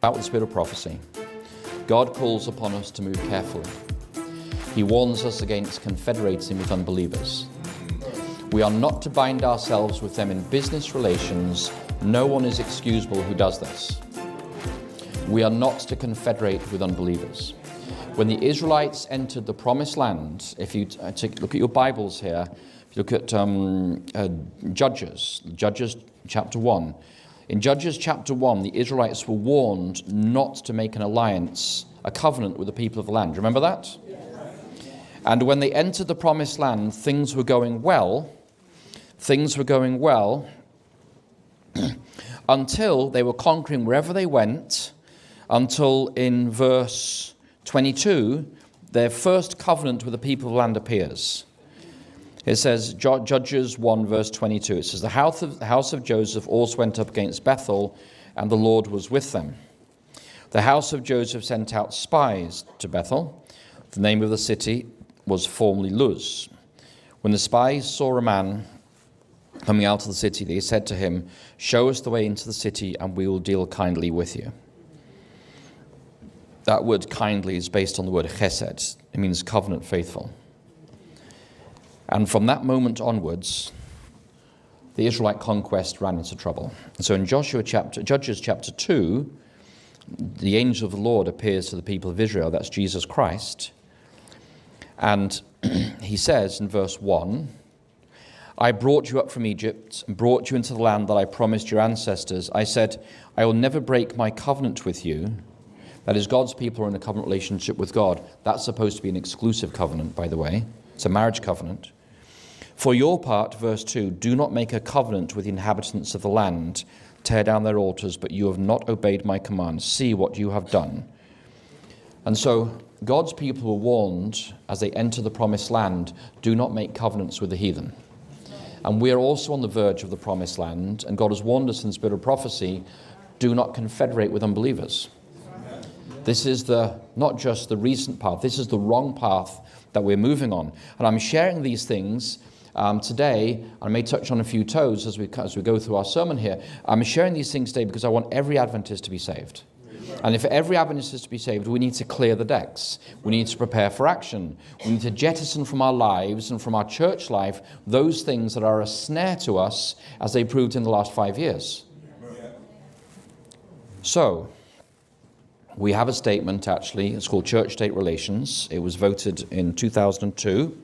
About the spirit of prophecy. God calls upon us to move carefully. He warns us against confederating with unbelievers. We are not to bind ourselves with them in business relations. No one is excusable who does this. We are not to confederate with unbelievers. When the Israelites entered the promised land, if you take a look at your Bibles here, if you look at Judges chapter 1. In Judges chapter 1, the Israelites were warned not to make an alliance, a covenant with the people of the land. Remember that? Yes. And when they entered the promised land, things were going well. Until they were conquering wherever they went, until in verse 22, their first covenant with the people of the land appears. It says, Judges 1 verse 22, it says, the house of Joseph also went up against Bethel, and the Lord was with them. The house of Joseph sent out spies to Bethel. The name of the city was formerly Luz. When the spies saw a man coming out of the city, they said to him, show us the way into the city, and we will deal kindly with you. That word kindly is based on the word chesed. It means covenant faithful. And from that moment onwards, the Israelite conquest ran into trouble. And so in Judges chapter 2, the angel of the Lord appears to the people of Israel. That's Jesus Christ. And he says in verse 1, I brought you up from Egypt and brought you into the land that I promised your ancestors. I said, I will never break my covenant with you. That is, God's people are in a covenant relationship with God. That's supposed to be an exclusive covenant, by the way. It's a marriage covenant. For your part, verse 2, do not make a covenant with the inhabitants of the land. Tear down their altars, but you have not obeyed my commands. See what you have done. And so God's people were warned as they enter the promised land, do not make covenants with the heathen. And we are also on the verge of the promised land, and God has warned us in the spirit of prophecy, do not confederate with unbelievers. This is not just the recent path, this is the wrong path that we're moving on. And I'm sharing these things today. I may touch on a few toes as we go through our sermon here. I'm sharing these things today because I want every Adventist to be saved. And if every Adventist is to be saved, we need to clear the decks. We need to prepare for action. We need to jettison from our lives and from our church life those things that are a snare to us, as they proved in the last 5 years. So, we have a statement, actually. It's called Church-State Relations. It was voted in 2002.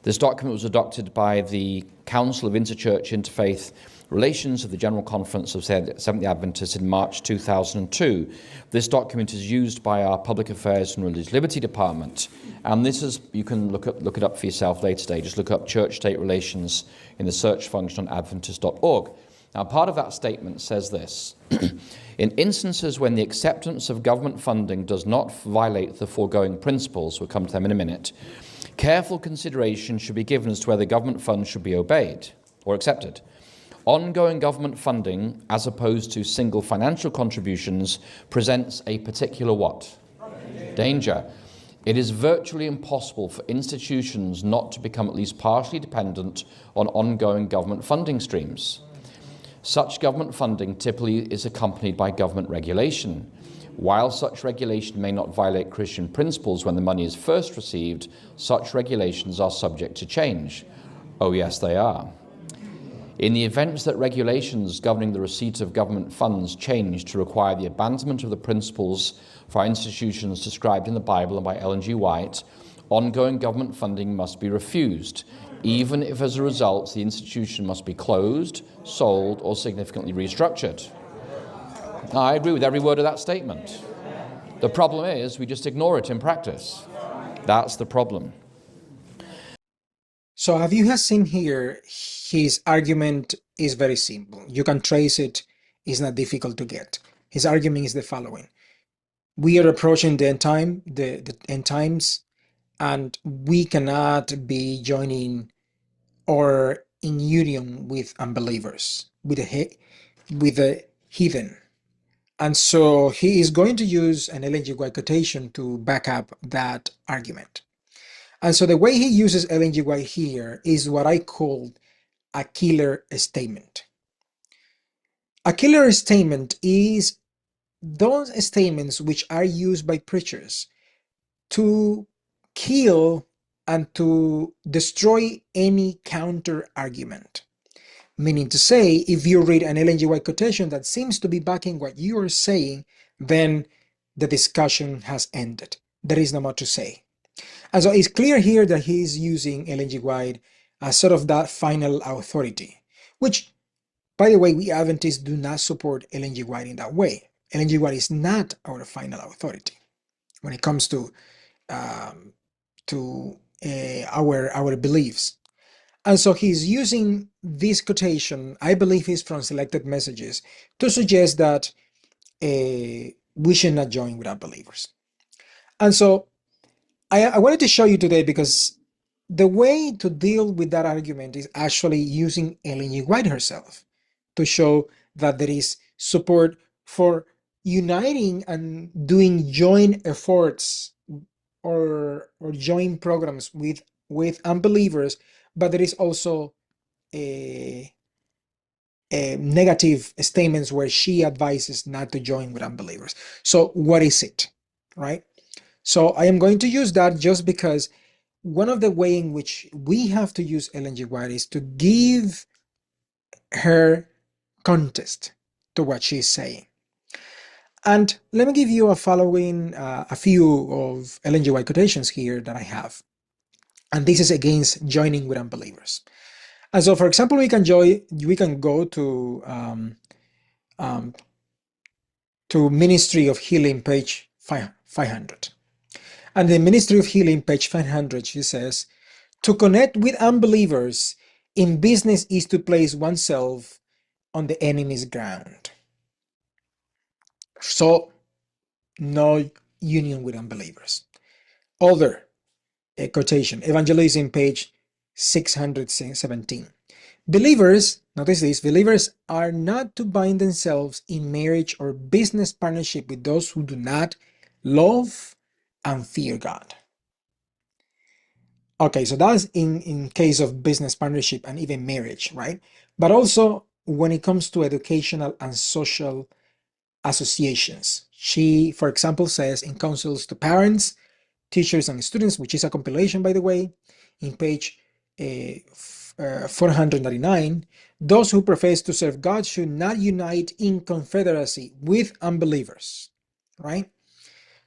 This document was adopted by the Council of Interchurch Interfaith Relations of the General Conference of Seventh-day Adventists in March 2002. This document is used by our Public Affairs and Religious Liberty Department. And this is, you can look it up for yourself later today. Just look up Church-State Relations in the search function on adventist.org. Now, part of that statement says this. In instances when the acceptance of government funding does not violate the foregoing principles, we'll come to them in a minute, careful consideration should be given as to whether government funds should be obeyed or accepted. Ongoing government funding, as opposed to single financial contributions, presents a particular what? Danger. It is virtually impossible for institutions not to become at least partially dependent on ongoing government funding streams. Such government funding typically is accompanied by government regulation. While such regulation may not violate Christian principles when the money is first received, such regulations are subject to change. Oh yes, they are. In the event that regulations governing the receipt of government funds change to require the abandonment of the principles for our institutions described in the Bible and by Ellen G. White, ongoing government funding must be refused, even if as a result the institution must be closed, sold, or significantly restructured. Now, I agree with every word of that statement. The problem is we just ignore it in practice. That's the problem. So have you seen here, his argument is very simple. You can trace it, it's not difficult to get. His argument is the following. We are approaching the end times, and we cannot be joining or in union with unbelievers, with the heathen. And so he is going to use an Ellen G. White quotation to back up that argument. And so the way he uses Ellen G. White here is what I call a killer statement. A killer statement is those statements which are used by preachers to kill and to destroy any counter argument. Meaning to say, if you read an Ellen G. White quotation that seems to be backing what you are saying, then the discussion has ended. There is no more to say. And so it's clear here that he is using Ellen G. White as sort of that final authority, which, by the way, we Adventists do not support Ellen G. White in that way. Ellen G. White is not our final authority when it comes to um, our beliefs. And so he's using this quotation, I believe is from Selected Messages, to suggest that we should not join with unbelievers. And so I wanted to show you today because the way to deal with that argument is actually using Ellen G. White herself to show that there is support for uniting and doing joint efforts or joint programs with unbelievers, but there is also a negative statements where she advises not to join with unbelievers. So what is it, right? So I am going to use that just because one of the way in which we have to use Ellen G. White is to give her context to what she's saying. And let me give you a few of Ellen G. White quotations here that I have. And this is against joining with unbelievers. And so, for example, we can go to Ministry of Healing, page 500. And the Ministry of Healing, page 500, she says, to connect with unbelievers in business is to place oneself on the enemy's ground. So, no union with unbelievers. Other quotation, Evangelism, page 617. Believers, notice this, believers are not to bind themselves in marriage or business partnership with those who do not love and fear God. Okay, so that's in case of business partnership and even marriage, right? But also when it comes to educational and social associations. She, for example, says in counsels to parents, teachers, and students, which is a compilation, by the way, in page 499, those who profess to serve God should not unite in confederacy with unbelievers, right?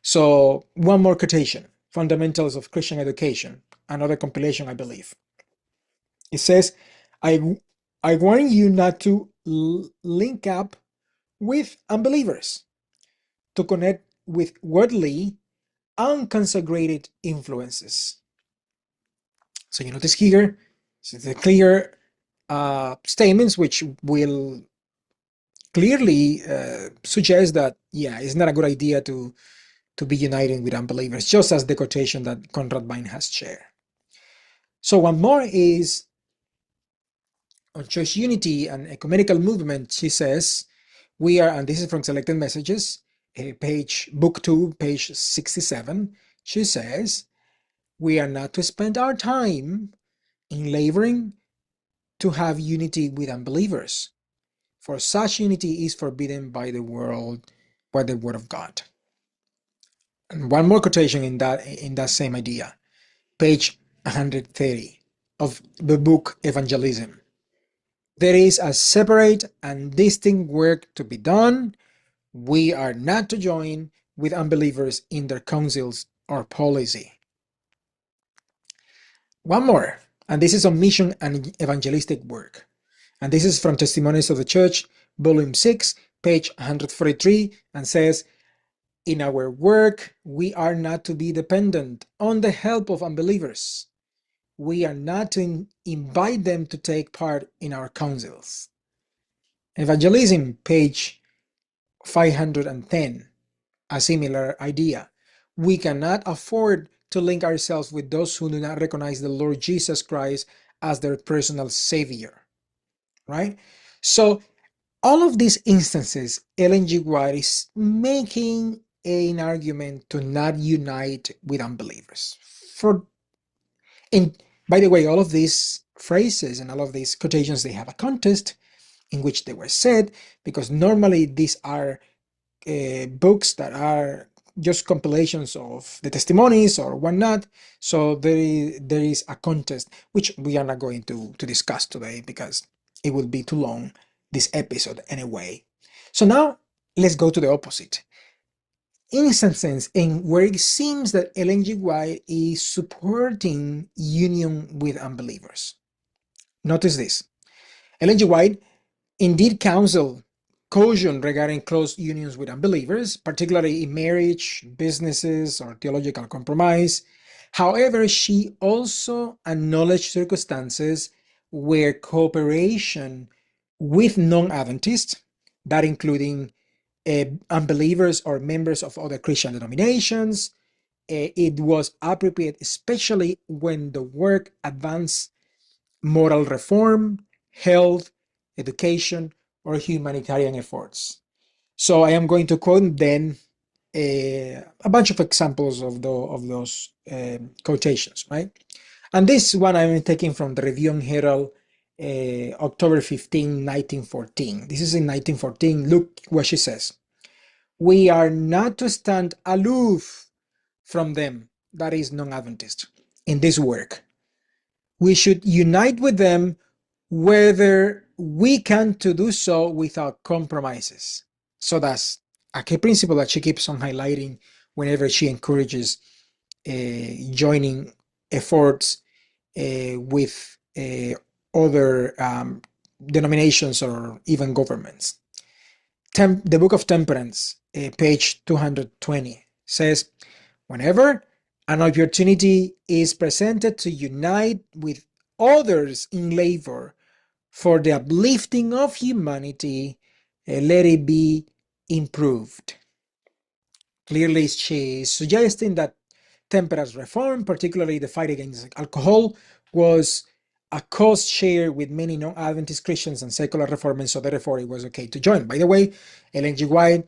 So one more quotation, Fundamentals of Christian Education, another compilation, I believe. It says, I warn you not to link up with unbelievers, to connect with worldly, unconsecrated influences. So you notice here, so the clear statements which will clearly suggest that, yeah, it's not a good idea to be uniting with unbelievers, just as the quotation that Conrad Vine has shared. So one more is on church unity and ecumenical movement. She says, we are, and this is from Selected Messages, book 2, page 67. She says, we are not to spend our time in laboring to have unity with unbelievers, for such unity is forbidden by the word of God. And one more quotation in that same idea, page 130 of the book Evangelism. There is a separate and distinct work to be done. We are not to join with unbelievers in their councils or policy. One more, and this is on mission and evangelistic work. And this is from Testimonies of the Church, volume 6, page 143, and says, in our work, we are not to be dependent on the help of unbelievers. We are not to invite them to take part in our councils. Evangelism, page 510, a similar idea. We cannot afford to link ourselves with those who do not recognize the Lord Jesus Christ as their personal Savior, right? So all of these instances, Ellen G. White is making an argument to not unite with unbelievers. And by the way, all of these phrases and all of these quotations, they have a context in which they were said, because normally these are books that are just compilations of the testimonies or whatnot. So there is a contest, which we are not going to discuss today because it will be too long, this episode anyway. So now let's go to the opposite. In some sense, and where it seems that Ellen G. White is supporting union with unbelievers. Notice this. Ellen G. White indeed counsel caution regarding close unions with unbelievers, particularly in marriage, businesses, or theological compromise. However, she also acknowledged circumstances where cooperation with non-Adventists, that including unbelievers or members of other Christian denominations, it was appropriate, especially when the work advanced moral reform, health, education, or humanitarian efforts. So I am going to quote then a bunch of examples of those quotations, right? And this one I'm taking from the Review and Herald, October 15, 1914. This is in 1914. Look what she says. We are not to stand aloof from them, that is non-Adventist, in this work. We should unite with them whether we can to do so without compromises. So that's a key principle that she keeps on highlighting whenever she encourages joining efforts with other denominations or even governments. The Book of Temperance, page 220, says, whenever an opportunity is presented to unite with others in labor for the uplifting of humanity, let it be improved. Clearly, she is suggesting that temperance reform, particularly the fight against alcohol, was a cause shared with many non-Adventist Christians and secular reformers, so therefore it was okay to join. By the way, Ellen G. White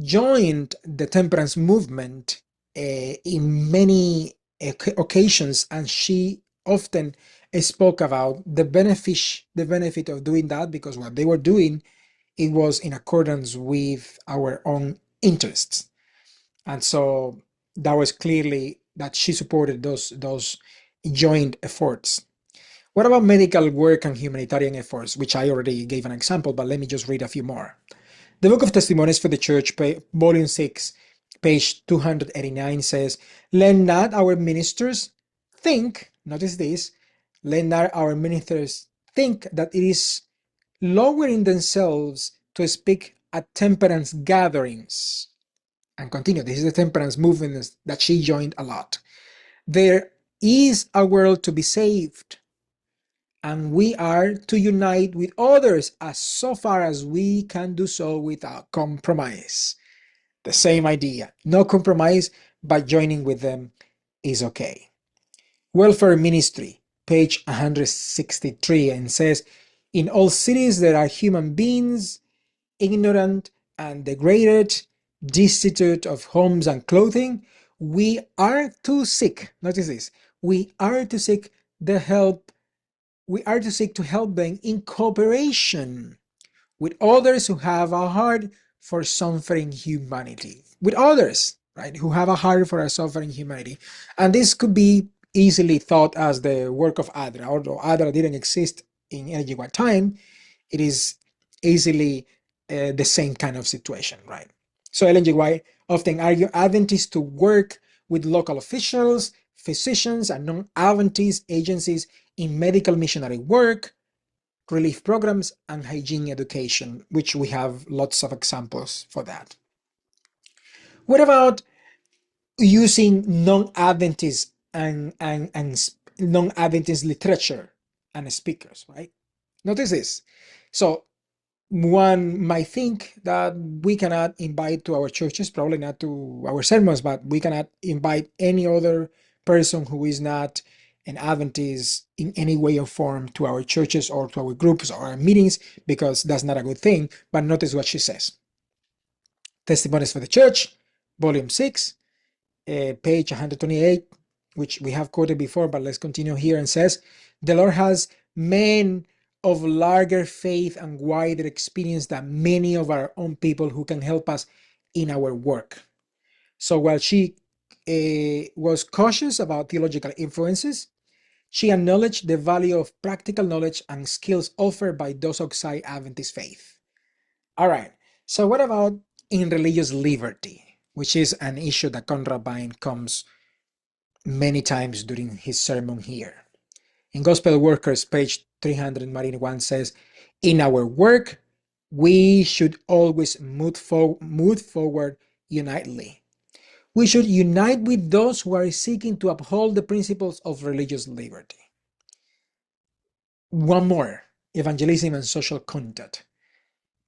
joined the temperance movement in many occasions, and she often spoke about the benefit of doing that, because what they were doing, it was in accordance with our own interests. And so that was clearly that she supported those joint efforts. What about medical work and humanitarian efforts, which I already gave an example, but let me just read a few more. The Book of Testimonies for the Church, Volume 6, page 289 says, let not our ministers think, notice this, let not our ministers think that it is lowering themselves to speak at temperance gatherings. And continue, this is the temperance movement that she joined a lot. There is a world to be saved, and we are to unite with others as so far as we can do so without compromise. The same idea, no compromise, but joining with them is okay. Welfare Ministry, page 163, and says, in all cities there are human beings, ignorant and degraded, destitute of homes and clothing. We are to seek, notice this, we are to seek the help, we are to seek to help them in cooperation with others who have a heart for suffering humanity. With others, right, who have a heart for a suffering humanity. And this could be easily thought as the work of Adra. Although Adra didn't exist in any one time, it is easily the same kind of situation, right? So Ellen G. White often argued Adventists to work with local officials, physicians, and non-Adventist agencies in medical missionary work, relief programs, and hygiene education, which we have lots of examples for that. What about using non-Adventist and non-Adventist literature and speakers, right? Notice this. So one might think that we cannot invite to our churches, probably not to our sermons, but we cannot invite any other person who is not an Adventist in any way or form to our churches or to our groups or our meetings, because that's not a good thing. But notice what she says. Testimonies for the Church, Volume 6, page 128, which we have quoted before, but let's continue here, and says, the Lord has men of larger faith and wider experience than many of our own people who can help us in our work. So while she was cautious about theological influences, she acknowledged the value of practical knowledge and skills offered by those outside Adventist faith. All right, so what about in religious liberty, which is an issue that Conrad Vine comes many times during his sermon here. In Gospel Workers, page 301 says, in our work, we should always move forward unitedly. We should unite with those who are seeking to uphold the principles of religious liberty. One more, evangelism and social contact.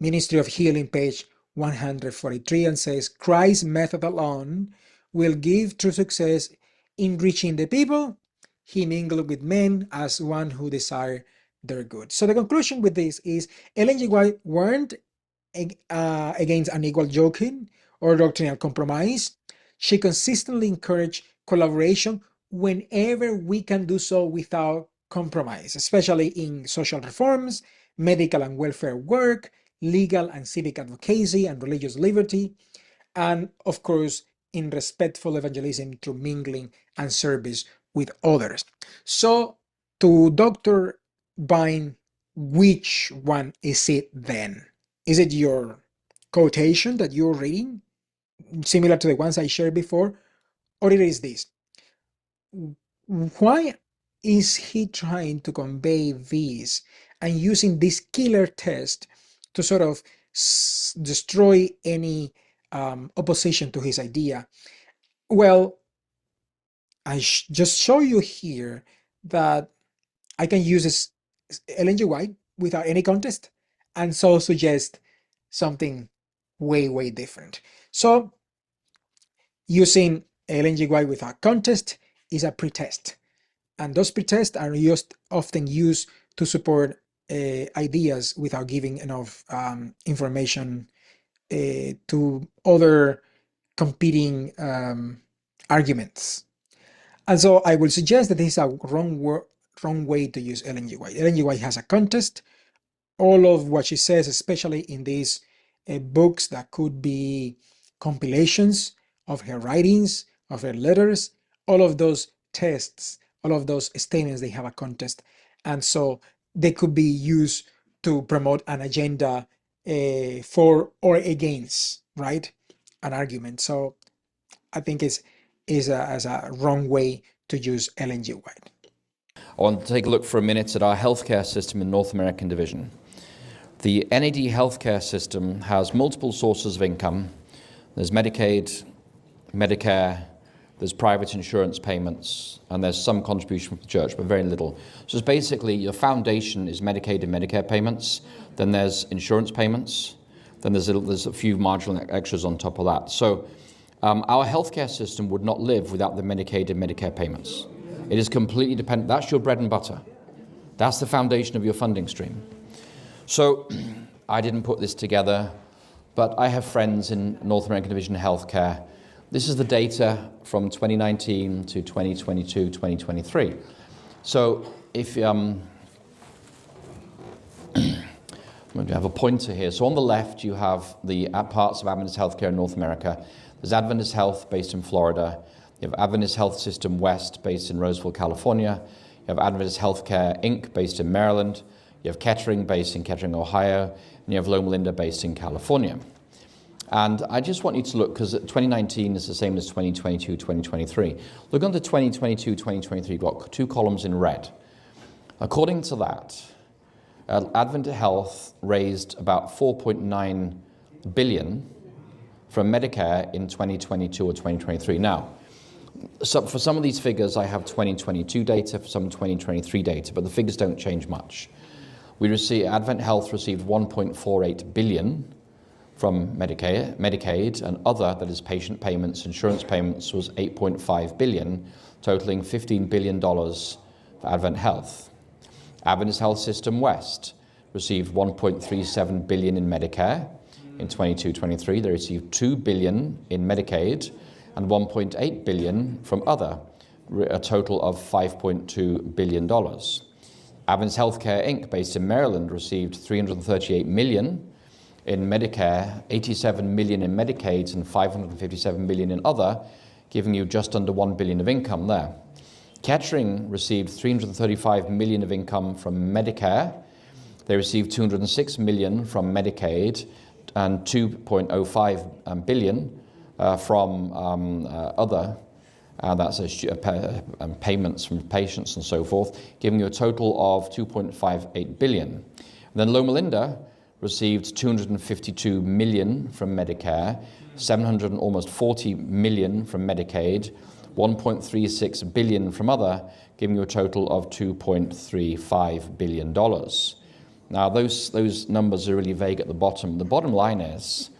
Ministry of Healing, page 143, and says, Christ's method alone will give true success in reaching the people. He mingled with men as one who desire their good. So the conclusion with this is Ellen G. White warned against unequal joking or doctrinal compromise. She consistently encouraged collaboration whenever we can do so without compromise, especially in social reforms, medical and welfare work, legal and civic advocacy, and religious liberty, and of course, in respectful evangelism through mingling and service with others. So, to Dr. Vine, which one is it then? Is it your quotation that you're reading, similar to the ones I shared before, or it is this? Why is he trying to convey this and using this killer test to sort of destroy any opposition to his idea? Well, I just show you here that I can use this Ellen G. White without any contest and so suggest something way different. So using Ellen G. White without contest is a pretest. And those pretests are often used to support ideas without giving enough information to other competing arguments. And so I will suggest that this is a wrong way to use Ellen G. White. Ellen G. White has a contest. All of what she says, especially in these books that could be compilations of her writings, of her letters, all of those tests, all of those statements, they have a contest. And so they could be used to promote an agenda for or against, right? An argument. So I think it's a wrong way to use Ellen G. White. I want to take a look for a minute at our healthcare system in North American division. The NAD healthcare system has multiple sources of income. There's Medicaid, Medicare, there's private insurance payments, and there's some contribution from the church, but very little. So it's basically your foundation is Medicaid and Medicare payments, then there's insurance payments, then there's a few marginal extras on top of that. So our healthcare system would not live without the Medicaid and Medicare payments. It is completely dependent. That's your bread and butter. That's the foundation of your funding stream. So I didn't put this together, but I have friends in North American Division Healthcare. This is the data from 2019 to 2022, 2023. So if I'm going to have a pointer here. So on the left, you have the parts of Adventist Healthcare in North America. There's Adventist Health based in Florida. You have Adventist Health System West based in Roseville, California. You have Adventist Healthcare Inc. based in Maryland. You have Kettering based in Kettering, Ohio. And you have Loma Linda based in California. And I just want you to look, because 2019 is the same as 2022, 2023. Look under 2022, 2023, you've got two columns in red. According to that, Adventist Health raised about $4.9 billion from Medicare in 2022 or 2023. Now, so for some of these figures, I have 2022 data, for some 2023 data, but the figures don't change much. Advent Health received $1.48 billion from Medicaid, and other, that is patient payments, insurance payments, was $8.5 billion, totaling $15 billion for Advent Health. Adventist Health System West received $1.37 billion in Medicare in 22-23. They received $2 billion in Medicaid and $1.8 billion from other, a total of $5.2 billion. Adventist Healthcare Inc., based in Maryland, received $338 million in Medicare, 87 million in Medicaid, and 557 million in other, giving you just under 1 billion of income there. Kettering received 335 million of income from Medicare. They received 206 million from Medicaid and 2.05 billion from other. That's payments from patients and so forth, giving you a total of 2.58 billion. And then Loma Linda received 252 million from Medicare, 700 and almost 40 million from Medicaid, 1.36 billion from other, giving you a total of $2.35 billion. Now, those numbers are really vague at the bottom. The bottom line is,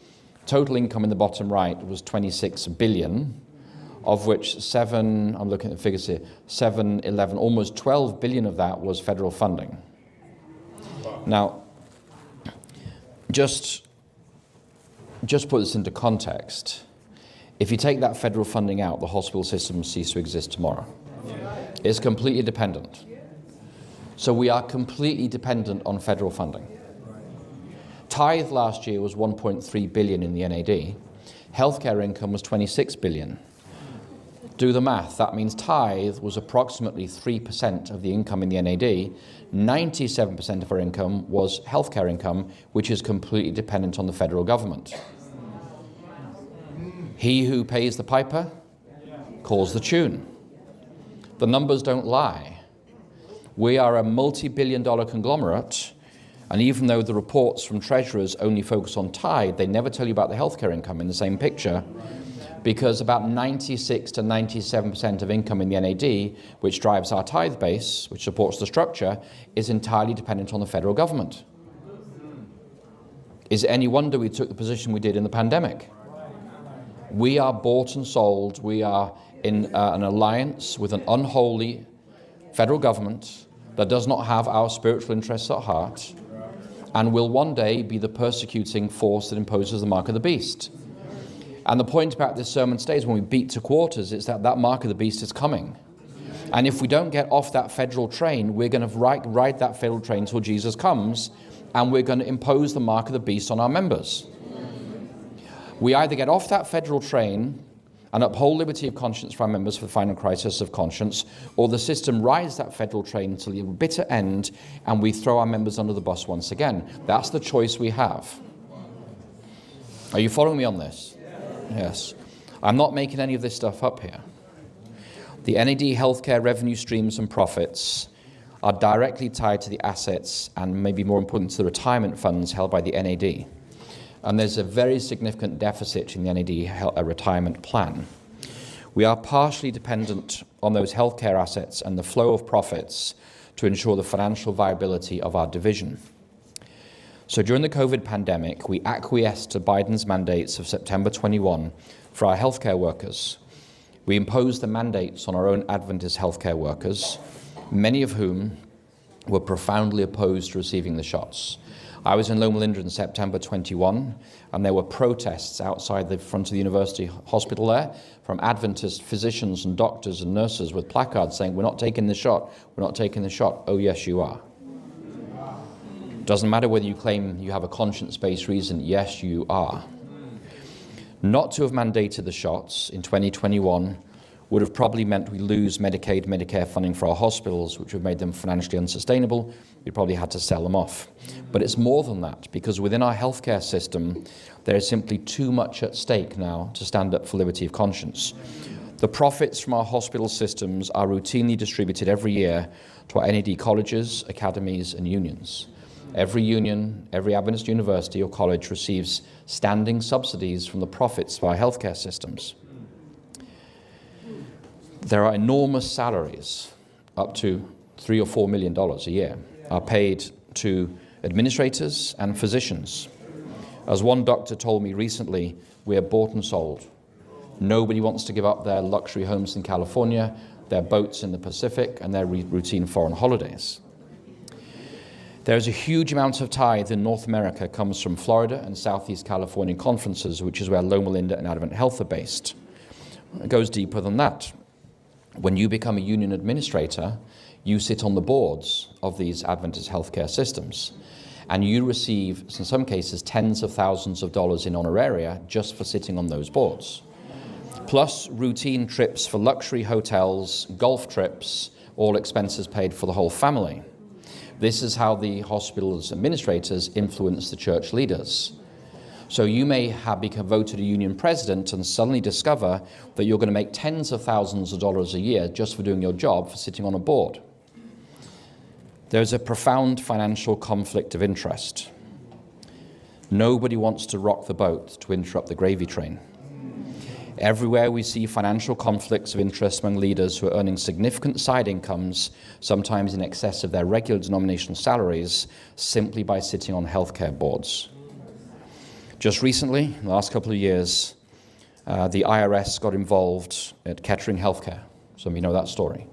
total income in the bottom right was 26 billion, of which 7, I'm looking at the figures here, 7, 11, almost 12 billion of that was federal funding. Now, just put this into context. If you take that federal funding out, the hospital system will cease to exist tomorrow. It's completely dependent. So we are completely dependent on federal funding. Tithe last year was 1.3 billion in the NAD. Healthcare income was 26 billion. Do the math. That means tithe was approximately 3% of the income in the NAD. 97% of our income was healthcare income, which is completely dependent on the federal government. He who pays the piper calls the tune. The numbers don't lie. We are a multi-billion-dollar conglomerate, and even though the reports from treasurers only focus on tithe, they never tell you about the healthcare income in the same picture, because about 96 to 97% of income in the NAD, which drives our tithe base, which supports the structure, is entirely dependent on the federal government. Is it any wonder we took the position we did in the pandemic? We are bought and sold. We are in an alliance with an unholy federal government that does not have our spiritual interests at heart and will one day be the persecuting force that imposes the mark of the beast. And the point about this sermon today is when we beat to quarters, it's that mark of the beast is coming. And if we don't get off that federal train, we're going to ride that federal train until Jesus comes, and we're going to impose the mark of the beast on our members. We either get off that federal train and uphold liberty of conscience for our members for the final crisis of conscience, or the system rides that federal train until the bitter end, and we throw our members under the bus once again. That's the choice we have. Are you following me on this? Yes. I'm not making any of this stuff up here. The NAD healthcare revenue streams and profits are directly tied to the assets and maybe more important to the retirement funds held by the NAD. And there's a very significant deficit in the NAD retirement plan. We are partially dependent on those healthcare assets and the flow of profits to ensure the financial viability of our division. So during the COVID pandemic, we acquiesced to Biden's mandates of September 21 for our healthcare workers. We imposed the mandates on our own Adventist healthcare workers, many of whom were profoundly opposed to receiving the shots. I was in Loma Linda in September 21, and there were protests outside the front of the university hospital there from Adventist physicians and doctors and nurses with placards saying, "We're not taking the shot, we're not taking the shot." Oh, yes, you are. Doesn't matter whether you claim you have a conscience-based reason, yes, you are. Not to have mandated the shots in 2021 would have probably meant we lose Medicaid, Medicare funding for our hospitals, which would have made them financially unsustainable. We probably had to sell them off. But it's more than that, because within our healthcare system, there is simply too much at stake now to stand up for liberty of conscience. The profits from our hospital systems are routinely distributed every year to our NAD colleges, academies, and unions. Every union, every Adventist university or college receives standing subsidies from the profits of our healthcare systems. There are enormous salaries, up to $3 or $4 million a year, are paid to administrators and physicians. As one doctor told me recently, we are bought and sold. Nobody wants to give up their luxury homes in California, their boats in the Pacific, and their routine foreign holidays. There is a huge amount of tithe in North America comes from Florida and Southeast California conferences, which is where Loma Linda and Advent Health are based. It goes deeper than that. When you become a union administrator, you sit on the boards of these Adventist healthcare systems. And you receive, in some cases, tens of thousands of dollars in honoraria just for sitting on those boards. Plus routine trips for luxury hotels, golf trips, all expenses paid for the whole family. This is how the hospital's administrators influence the church leaders. So you may have become voted a union president and suddenly discover that you're going to make tens of thousands of dollars a year just for doing your job, for sitting on a board. There's a profound financial conflict of interest. Nobody wants to rock the boat to interrupt the gravy train. Everywhere we see financial conflicts of interest among leaders who are earning significant side incomes, sometimes in excess of their regular denominational salaries, simply by sitting on healthcare boards. Just recently, in the last couple of years, the IRS got involved at Kettering Healthcare. Some of you know that story.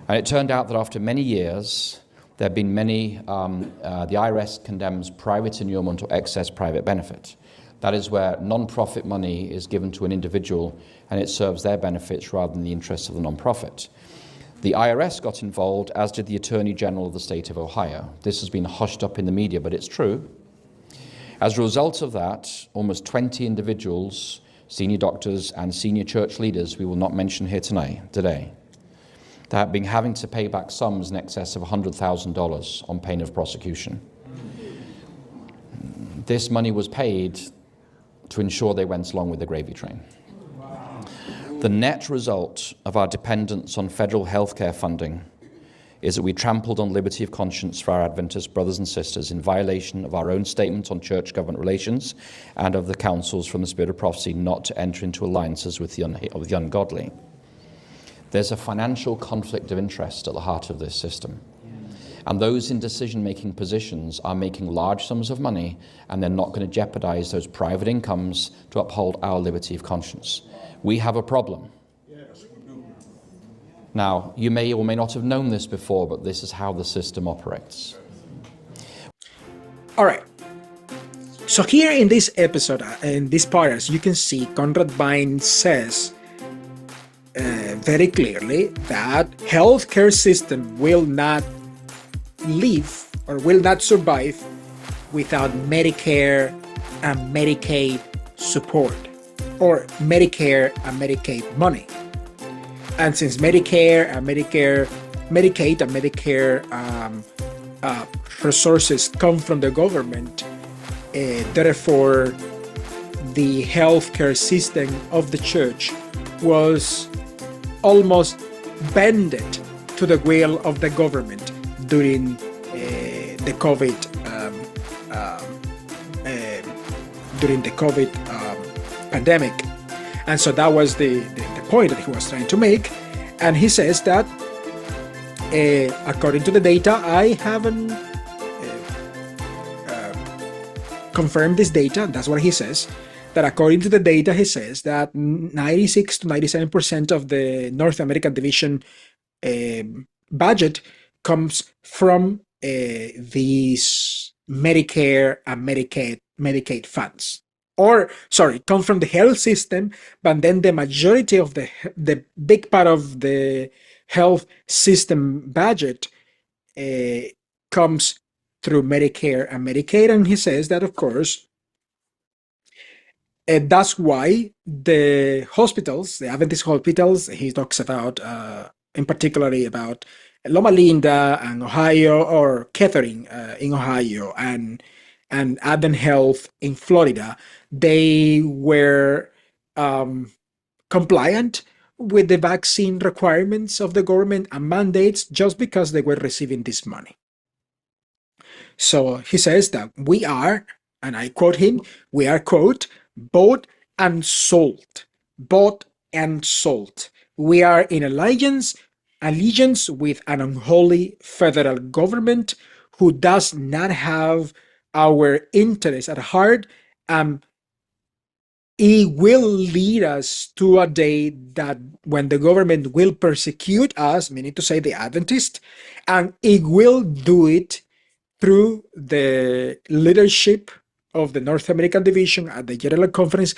And it turned out that after many years, there have been many, the IRS condemns private annulment or excess private benefit. That is where non-profit money is given to an individual and it serves their benefits rather than the interests of the non-profit. The IRS got involved, as did the Attorney General of the state of Ohio. This has been hushed up in the media, but it's true. As a result of that, almost 20 individuals, senior doctors and senior church leaders, we will not mention here today, that have been having to pay back sums in excess of $100,000 on pain of prosecution. This money was paid to ensure they went along with the gravy train. The net result of our dependence on federal healthcare funding is that we trampled on liberty of conscience for our Adventist brothers and sisters in violation of our own statement on church-government relations and of the counsels from the Spirit of prophecy not to enter into alliances with the ungodly. There's a financial conflict of interest at the heart of this system. And those in decision-making positions are making large sums of money, and they're not going to jeopardize those private incomes to uphold our liberty of conscience. We have a problem. Yes, we do. Now, you may or may not have known this before, but this is how the system operates. All right. So here in this episode, in this part, as you can see, Conrad Vine says very clearly that healthcare system will not live or will not survive without Medicare and Medicaid support, or Medicare and Medicaid money. And since Medicare and Medicaid and Medicare resources come from the government, therefore the healthcare system of the church was almost bended to the will of the government during the COVID pandemic. And so that was the point that he was trying to make. And he says that according to the data, I haven't confirmed this data, that's what he says, that according to the data, he says that 96 to 97% of the North American division budget comes from these Medicare and Medicaid funds. Or, sorry, come from the health system, but then the majority of the big part of the health system budget comes through Medicare and Medicaid. And he says that, of course, that's why the hospitals, the Adventist hospitals, he talks about, in particular about Loma Linda and Ohio, or Kettering in Ohio, and Advent Health in Florida, they were compliant with the vaccine requirements of the government and mandates just because they were receiving this money. So he says that we are, and I quote him, we are, quote, bought and sold. Bought and sold. We are in allegiance with an unholy federal government who does not have our interests at heart. It will lead us to a day that when the government will persecute us, meaning to say the Adventist, and it will do it through the leadership of the North American division at the General Conference,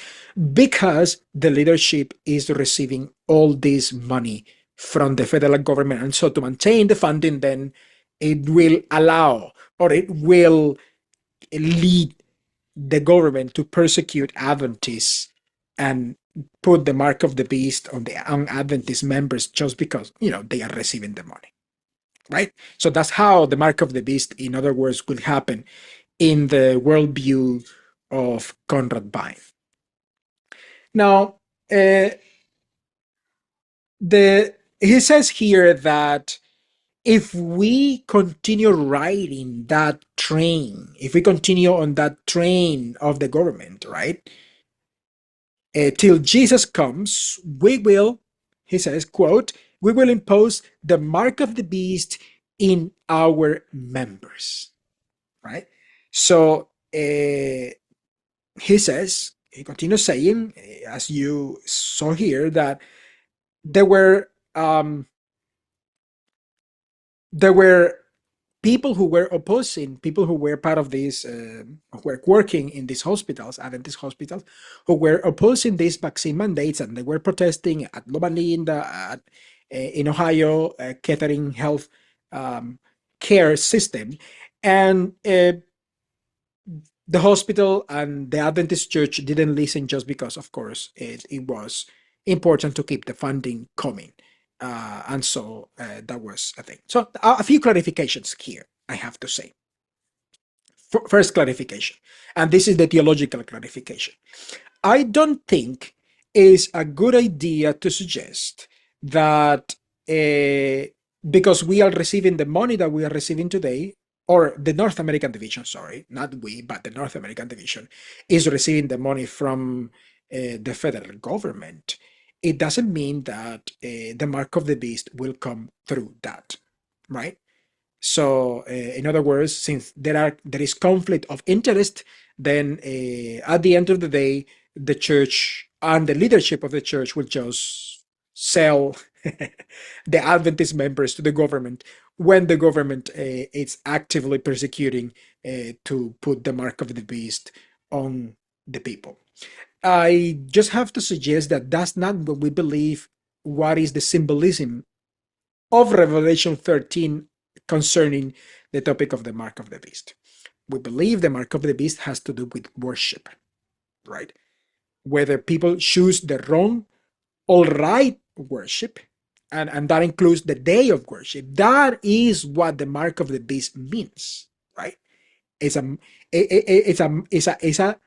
because the leadership is receiving all this money from the federal government. And so to maintain the funding, then it will allow, or it will lead the government to persecute Adventists and put the mark of the beast on the Adventist members just because, they are receiving the money, right? So that's how the mark of the beast, in other words, will happen in the worldview of Conrad Vine. Now, he says here that if we continue riding that train, if we continue on that train of the government, right, till Jesus comes, we will, he says, quote, we will impose the mark of the beast in our members, right? So he says, he continues saying, as you saw here, that there were um, there were people who were opposing, people who were part of this, who were working in these hospitals, Adventist hospitals, who were opposing these vaccine mandates, and they were protesting at Loma Linda, in Ohio, Kettering Health Care System, and the hospital and the Adventist Church didn't listen just because, of course, it was important to keep the funding coming. And so that was a thing. So a few clarifications here, I have to say. First clarification, and this is the theological clarification. I don't think it's a good idea to suggest that because we are receiving the money that we are receiving today, or the North American division, sorry, not we, but the North American division is receiving the money from the federal government. It doesn't mean that the mark of the beast will come through that, right? So, in other words, since there is conflict of interest, then at the end of the day, the church and the leadership of the church will just sell the Adventist members to the government when the government is actively persecuting to put the mark of the beast on the people. I just have to suggest that that's not what we believe. What is the symbolism of Revelation 13 concerning the topic of the mark of the beast? We believe the mark of the beast has to do with worship, right? Whether people choose the wrong or right worship, and that includes the day of worship, that is what the mark of the beast means, right? It's a it's a it's a it's a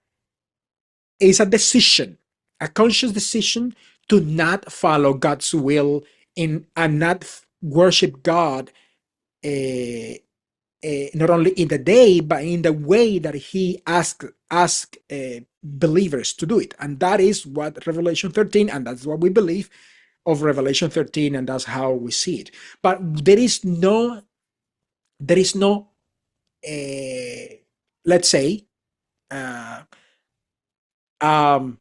it's a decision, a conscious decision to not follow God's will in and not worship God, uh, not only in the day but in the way that He ask believers to do it, and that is what Revelation 13, and that's what we believe of Revelation 13, and that's how we see it. But there is no, let's say, uh, um,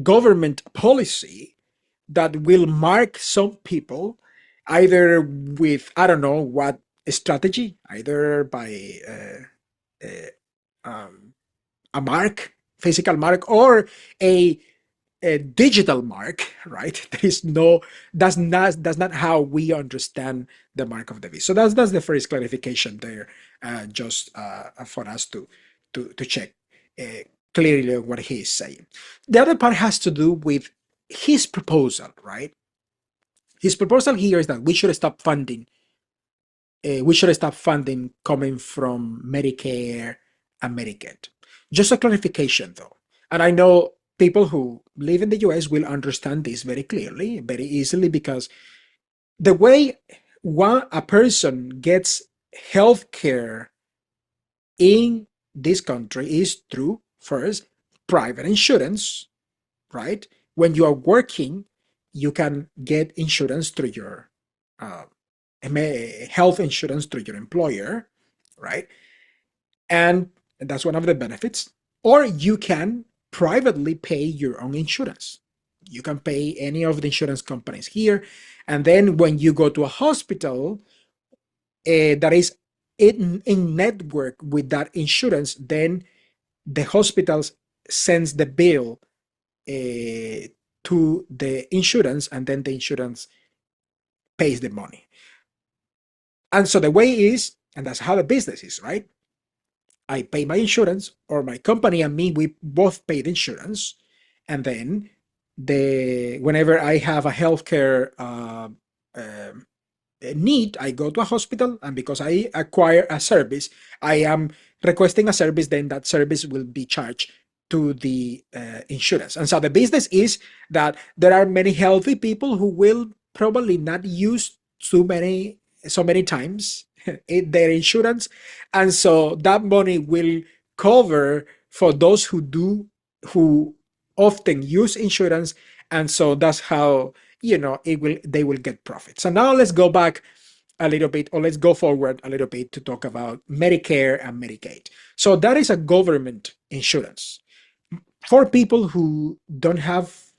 government policy that will mark some people either with, I don't know what strategy, either by um, a mark, physical mark, or a digital mark, right? There is no, that's not how we understand the mark of the beast. So that's the first clarification there, just for us to check clearly what he is saying. The other part has to do with his proposal, right? His proposal here is that we should stop funding coming from Medicare and Medicaid. Just a clarification though, and I know people who live in the US will understand this very clearly, very easily, because the way a person gets health care in this country is through, first, private insurance, right? When you are working, you can get insurance through your uh, health insurance through your employer, right? And that's one of the benefits. Or you can privately pay your own insurance. You can pay any of the insurance companies here. And then when you go to a hospital that is in network with that insurance, then the hospitals sends the bill to the insurance, and then the insurance pays the money. And so the way is, and that's how the business is, right? I pay my insurance, or my company and me, we both pay the insurance. And then whenever I have a healthcare um, need, I go to a hospital, and because I acquire a service, I am requesting a service, then that service will be charged to the insurance. And so the business is that there are many healthy people who will probably not use so many times their insurance, and so that money will cover for those who often use insurance, and so that's how they will get profit. So now let's go back a little bit, or let's go forward a little bit to talk about Medicare and Medicaid. So that is a government insurance for people who don't have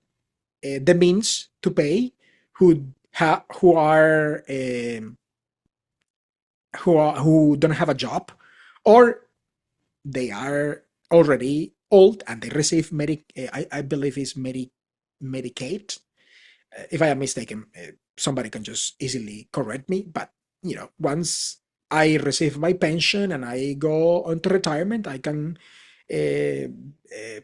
the means to pay, who who are who don't have a job, or they are already old and they receive I believe is Medicaid. If I am mistaken, somebody can just easily correct me. But once I receive my pension and I go on to retirement, I can uh, uh,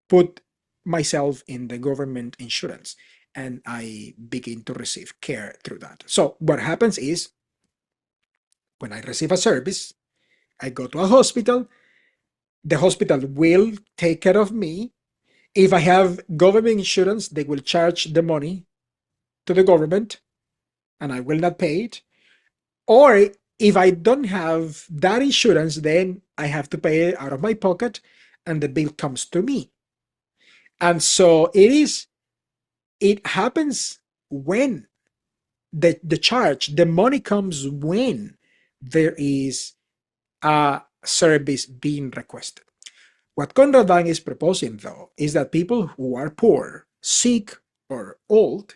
put myself in the government insurance, and I begin to receive care through that. So what happens is, when I receive a service, I go to a hospital. The hospital will take care of me. If I have government insurance, they will charge the money to the government, and I will not pay it. Or if I don't have that insurance, then I have to pay it out of my pocket, and the bill comes to me. And so it happens when the money comes when there is a service being requested. What Conrad Vine is proposing, though, is that people who are poor, sick, or old,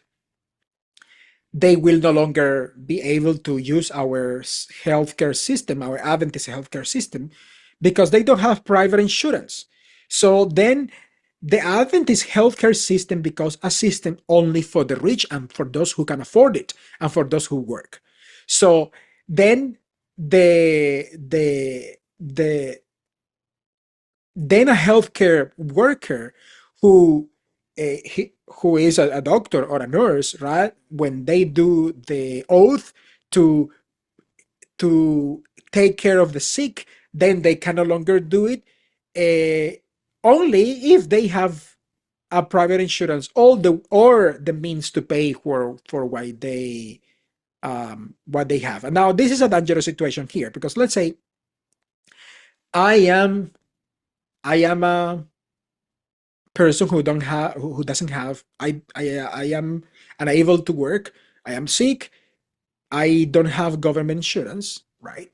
they will no longer be able to use our healthcare system, our Adventist healthcare system, because they don't have private insurance. So then the Adventist healthcare system becomes a system only for the rich and for those who can afford it and for those who work. So then the then a healthcare worker who who is a doctor or a nurse, right? When they do the oath to to take care of the sick, then they can no longer do it, uh, only if they have a private insurance, or the means to pay for what they have. And now this is a dangerous situation here, because let's say I am I am a person who doesn't have I am unable to work. I am sick. I don't have government insurance, right?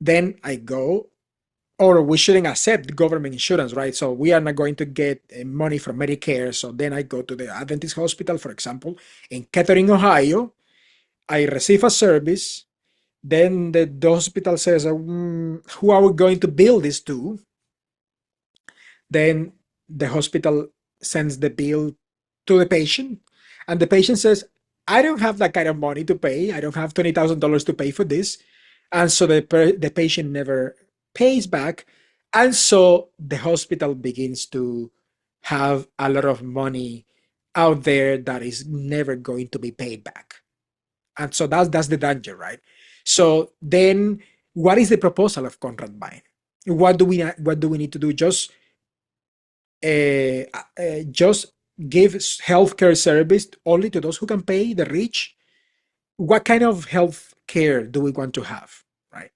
Then I go, or we shouldn't accept government insurance, right? So we are not going to get money from Medicare. So then I go to the Adventist hospital, for example, in Kettering, Ohio. I receive a service. Then the hospital says, who are we going to bill this to? Then the hospital sends the bill to the patient, and the patient says, I don't have that kind of money to pay. I don't have $20,000 to pay for this. And so the patient never pays back. And so the hospital begins to have a lot of money out there that is never going to be paid back. And so that's the danger, right? So then what is the proposal of Conrad Vine? What do we need to do? Just give healthcare service only to those who can pay, the rich? What kind of health care do we want to have, right?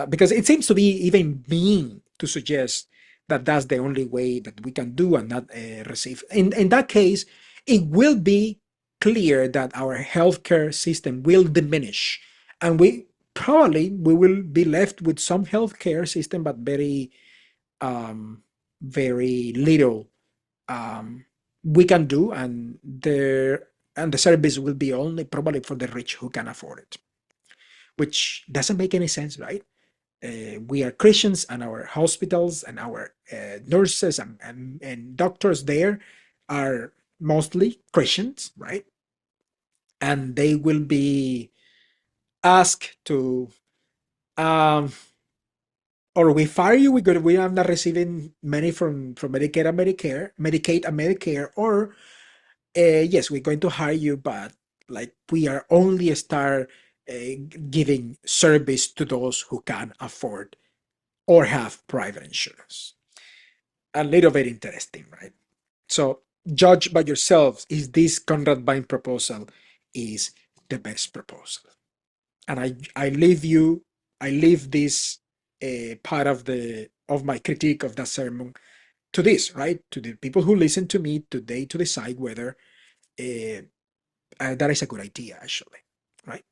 Because it seems to be even mean to suggest that that's the only way that we can do and not receive. In that case, it will be clear that our healthcare system will diminish, and we will be left with some healthcare system, but very little we can do, and the service will be only probably for the rich who can afford it, which doesn't make any sense, right? We are Christians, and our hospitals and our nurses and doctors there are mostly Christians, right? and they will be asked to, um, or we fire you, we are not receiving money from Medicare and Medicare, Medicaid and Medicare, or yes, we're going to hire you, but like we are only start giving service to those who can afford or have private insurance. A little bit interesting, right? So judge by yourselves if this Conrad Vine proposal is the best proposal. And I leave this part of my critique of that sermon to this, right? To the people who listen to me today to decide whether uh, that is a good idea, actually, right?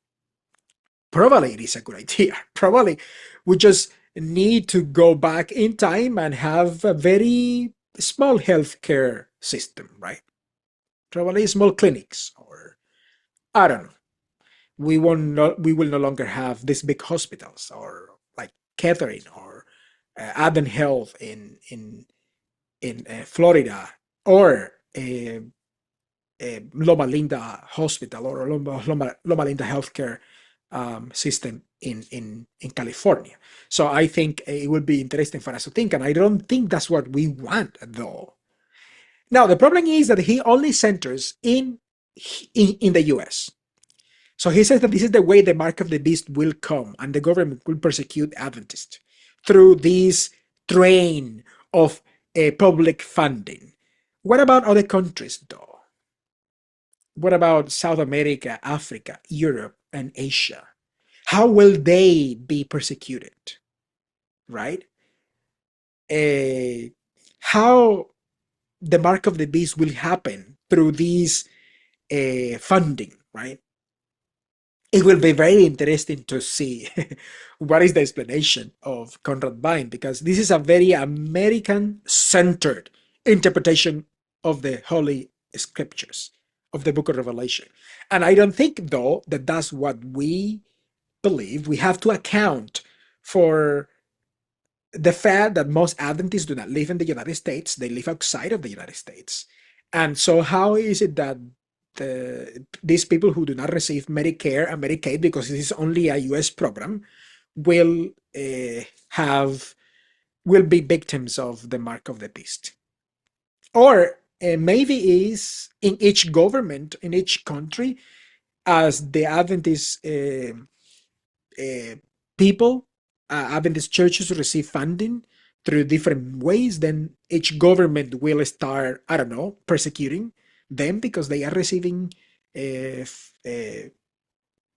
Probably it is a good idea. Probably we just need to go back in time and have a very small healthcare system, right? Probably small clinics, or I don't know. We will no longer have these big hospitals, or like Catherine or Advent Health in Florida, or Loma Linda Hospital, or Loma Linda Healthcare system in California. So I think it would be interesting for us to think, and I don't think that's what we want, though. Now the problem is that he only centers in the U.S. So he says that this is the way the mark of the beast will come, and the government will persecute Adventists through this train of public funding. What about other countries, though? What about South America, Africa, Europe, and Asia? How will they be persecuted? Right? How the mark of the beast will happen through this funding, right? It will be very interesting to see what is the explanation of Conrad Vine, because this is a very American-centered interpretation of the Holy Scriptures, of the book of Revelation. And I don't think, though, that that's what we believe. We have to account for the fact that most Adventists do not live in the United States, they live outside of the United States. And so, how is it that these people who do not receive Medicare and Medicaid, because this is only a US program, will be victims of the mark of the beast? Or maybe is in each government, in each country, as the Adventist people, Adventist churches receive funding through different ways, then each government will start, I don't know, persecuting them because they are receiving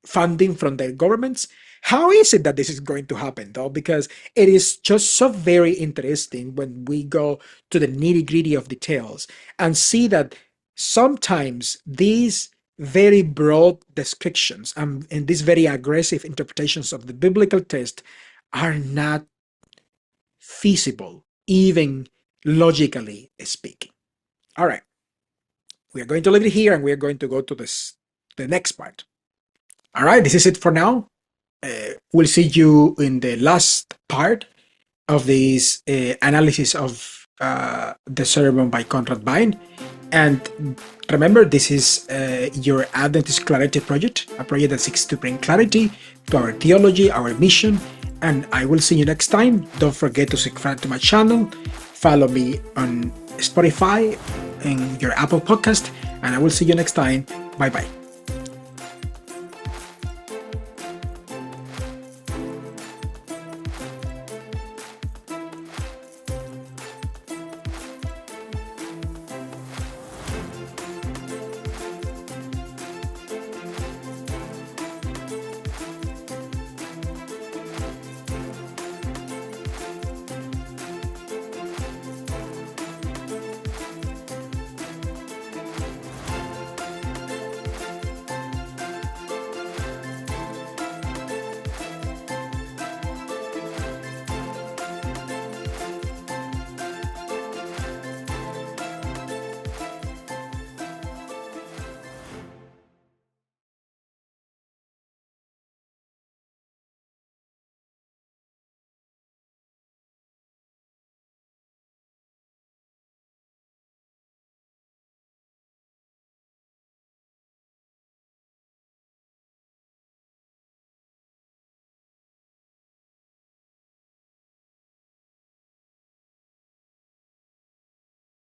funding from their governments. How is it that this is going to happen, though? Because it is just so very interesting when we go to the nitty gritty of details and see that sometimes these very broad descriptions and these very aggressive interpretations of the biblical text are not feasible, even logically speaking. All right, we are going to leave it here and we are going to go to the next part. All right, this is it for now. We'll see you in the last part of this analysis of the sermon by Conrad Vine. And remember, this is your Adventist Clarity Project, a project that seeks to bring clarity to our theology, our mission. And I will see you next time. Don't forget to subscribe to my channel, follow me on Spotify and your Apple podcast, and I will see you next time. Bye bye.